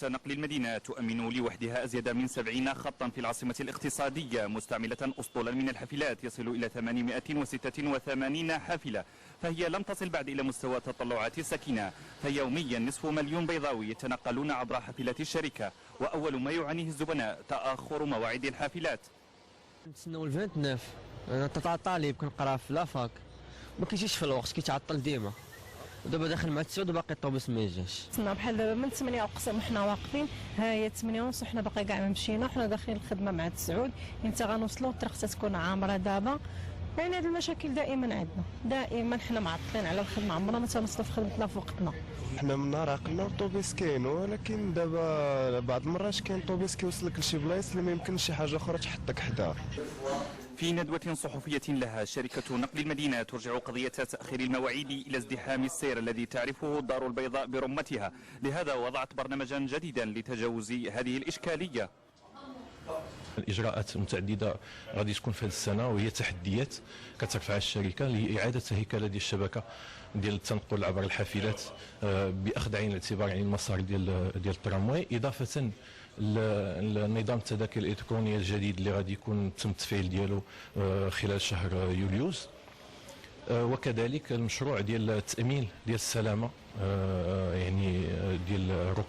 نقل المدينة تؤمن لوحدها أزيد من 70 خطا في العاصمة الاقتصادية، مستعملة أسطولا من الحافلات يصل إلى 886 حافلة، فهي لم تصل بعد إلى مستوى تطلعات الساكنة. فيوميا نصف مليون بيضاوي يتنقلون عبر حافلات الشركة، وأول ما يعانيه الزبناء تأخر مواعيد الحافلات. نتسناو ال 29. انا طالب كنقرا في لافاك، ما كيجيش في الوقت، كيتعطل ديما. ودابا داخل مع 9 ودابا باقي الطوبيس ما يجيش. تسناو بحال دابا من 8 اقسام وحنا واقفين، ها هي 8 ونص وحنا باقي كاع ما مشينا، وحنا داخلين الخدمه مع 9 انت غنوصلوا الطريق تكون عامره دابا. يعني هذه المشاكل دائما عندنا، دائما حنا معطلين على الخدمه، عمرنا ما تنوصلوا في خدمتنا في وقتنا. حنا من نهار عقلنا الطوبيس كاين، ولكن دابا بعض المرات كاين طوبيس كيوصلك لشي بلايص اللي ما يمكنش شي حاجه اخرى تحطك حداه. في ندوة صحفية لها، شركة نقل المدينة ترجع قضية تأخير المواعيد إلى ازدحام السير الذي تعرفه الدار البيضاء برمتها. لهذا وضعت برنامجا جديدا لتجاوز هذه الإشكالية. الاجراءات متعدده غادي تكون في هذه السنه، وهي تحديات كترفعها الشركه لاعاده هيكله ديال الشبكه ديال التنقل عبر الحافلات باخذ عين الاعتبار يعني المسار ديال الترامواي، اضافه للنظام التذاكر الالكترونيه الجديد اللي غادي يكون تم التفعيل ديالو خلال شهر يوليوز، وكذلك المشروع ديال التامين ديال السلامه يعني ديال الركاب.